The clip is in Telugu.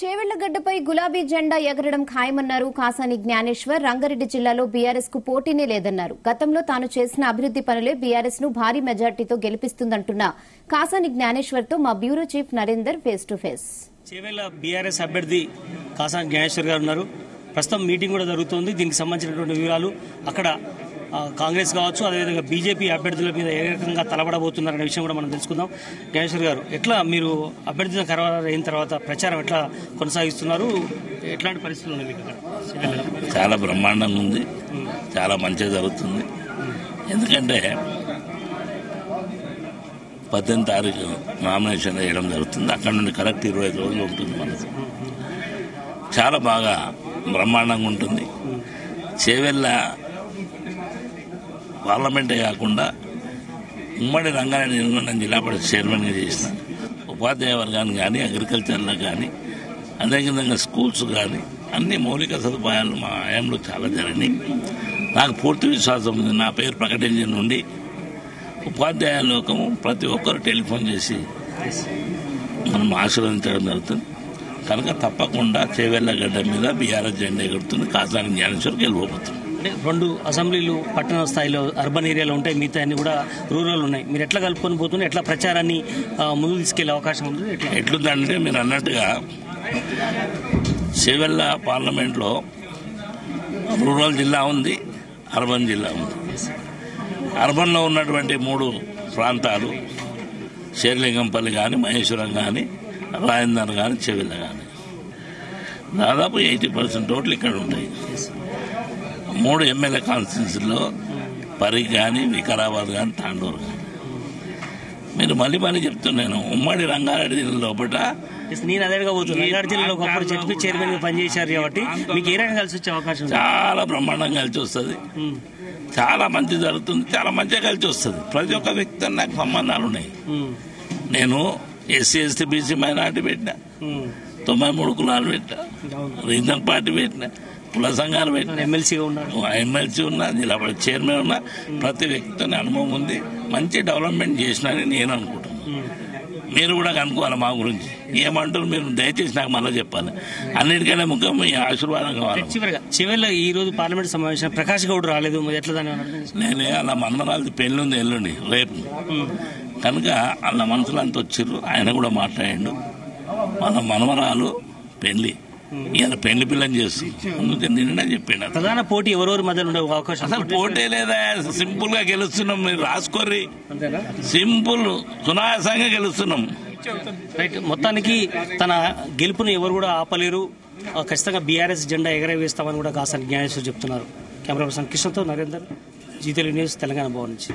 చేవెళ్లగడ్డపై గులాబీ జెండా ఎగరడం ఖాయమన్నారు కాసాని జ్ఞానేశ్వర్. రంగారెడ్డి జిల్లాలో బీఆర్ఎస్ కు పోటీనే లేదన్నారు. గతంలో తాను చేసిన అభివృద్ది పనులే బీఆర్ఎస్ ను భారీ మెజార్టీతో గెలిపిస్తుందంటున్న కాసాని జ్ఞానేశ్వర్ తో మా bureau chief Narender face to face. Chevella BRS అభ్యర్థి కాసాని జ్ఞానేశ్వర్ గారు ఉన్నారు. ప్రస్తుతం మీటింగ్ కూడా జరుగుతోంది. దీనికి సంబంధించినటువంటి వివరాలు అక్కడ కాంగ్రెస్ కావచ్చు, అదేవిధంగా బీజేపీ అభ్యర్థుల మీద ఏ రకంగా తలబడబోతున్నారనే విషయం కూడా మనం తెలుసుకుందాం. జ్ఞానేశ్వర్ గారు, ఎట్లా మీరు అభ్యర్థుల ఖరారు అయిన తర్వాత ప్రచారం ఎట్లా కొనసాగిస్తున్నారు? ఎట్లాంటి పరిస్థితులు ఉన్నాయి మీకు? చాలా బ్రహ్మాండంగా ఉంది, చాలా మంచిగా జరుగుతుంది. ఎందుకంటే 18 తారీఖు నామినేషన్ వేయడం జరుగుతుంది. అక్కడ నుండి కరెక్ట్ 25 రోజులు ఉంటుంది. మనకు చాలా బాగా బ్రహ్మాండంగా ఉంటుంది. చేవెళ్ళ పార్లమెంటే కాకుండా ఉమ్మడి రంగారెడ్డి నేను జిల్లా పరిషత్ చైర్మన్గా చేసిన. ఉపాధ్యాయ వర్గాన్ని కానీ, అగ్రికల్చర్లో కానీ, అదేవిధంగా స్కూల్స్ కానీ అన్ని మౌలిక సదుపాయాలు మా హయాంలో చాలా జరిగినాయి. నాకు పూర్తి విశ్వాసం ఉంది. నా పేరు ప్రకటించిన నుండి ఉపాధ్యాయ లోకము ప్రతి ఒక్కరు టెలిఫోన్ చేసి మనం ఆశీర్వదించడం జరుగుతుంది. కనుక తప్పకుండా చేవెళ్లగడ్డ మీద బీఆర్ఎస్ జెండా ఎగురుతుంది. కాసాని జ్ఞానేశ్వర్ గెలువబోతుంది. అంటే 2 అసెంబ్లీలు పట్టణ స్థాయిలో అర్బన్ ఏరియాలో ఉంటాయి, మిగతా అన్ని కూడా రూరల్ ఉన్నాయి. మీరు ఎట్లా కలుపుకొని పోతున్నారు? ఎట్లా ప్రచారాన్ని ముందుకు తీసుకెళ్లే అవకాశం ఉంది? ఎట్లుందంటే మీరు అన్నట్టుగా చేవెళ్ళ పార్లమెంట్లో రూరల్ జిల్లా ఉంది, అర్బన్ జిల్లా ఉంది. అర్బన్లో ఉన్నటువంటి 3 ప్రాంతాలు శేర్లింగంపల్లి కానీ, మహేశ్వరం కానీ, రాజేందర్ కానీ, చేవెళ్ళ కానీ దాదాపు 80% టోటల్ ఇక్కడ ఉంటాయి. 3 ఎమ్మెల్యే కాన్స్టిట్యూన్సీలో పరిగ్ కానీ, వికారాబాద్ కానీ, తాండూరు కానీ. మీరు మళ్ళీ చెప్తున్నాను, ఉమ్మడి రంగారెడ్డి జిల్లా లోపల నేను అదేగా పోతున్నాను. రంగారెడ్డి జిల్లాలో ఒకప్పుడు జడ్పీ చైర్మన్ గా పనిచేశారు కాబట్టి మీకు ఏ రకంగా కలిసి వచ్చే అవకాశం? చాలా బ్రహ్మాండంగా కలిసి వస్తుంది. చాలా మంచి జరుగుతుంది, చాలా మంచిగా కలిసి వస్తుంది. ప్రతి ఒక్క వ్యక్తి నాకు సంబంధాలు ఉన్నాయి. నేను ఎస్సీ ఎస్టీ బీసీ మైనార్టీ పెట్టినా, 93 కులాలు పెట్టినా, రీజనల్ పార్టీ పెట్టినా, కుల సంఘాలు పెట్టినా, ఎమ్మెల్సీ ఉన్నా, జిల్లా పరిషత్ చైర్మన్ ఉన్నా. ప్రతి వ్యక్తితో అనుభవం ఉంది. మంచి డెవలప్మెంట్ చేసినని నేను అనుకుంటున్నాను. మీరు కూడా కనుక్కోవాలి మా గురించి ఏమంటారు. మీరు దయచేసి నాకు మళ్ళీ చెప్పాలి. అన్నిటికైనా ముఖ్యం మీ ఆశీర్వాదం కావాలి. చివరిలో ఈ రోజు పార్లమెంట్ సమావేశం ప్రకాష్ గౌడ్ రాలేదు, ఎట్లా దాని? నేనే అలా మనమరాలది పెళ్లి ఉంది ఎల్లుండి రేపు, కనుక వాళ్ళ మనుషులు అంతా వచ్చిర్రు. ఆయన కూడా మాట్లాడిండు. వాళ్ళ మనమరాలు పెళ్లి, ఇలా పెళ్లి పిల్లని చేస్తుంది. అందుకే నిన్న చెప్పాను. ప్రధాన పోటీ ఎవరెవరి మధ్యలో ఉండే అవకాశం? అసలు పోటీ లేదా, సింపుల్ గా గెలుస్తున్నాం. మీరు రాసుకోర్రి, సింపుల్ సునాయాసంగా గెలుస్తున్నాం. రైట్. మొత్తానికి తన గెలుపుని ఎవరు కూడా ఆపలేరు. ఖచ్చితంగా బీఆర్ఎస్ జెండా ఎగరవేస్తామని కూడా కాసాని జ్ఞానేశ్వర్ చెప్తున్నారు. కెమెరా పర్సన్ కృష్ణతో నరేందర్, జీ తెలుగు న్యూస్, తెలంగాణ భవన్ నుంచి.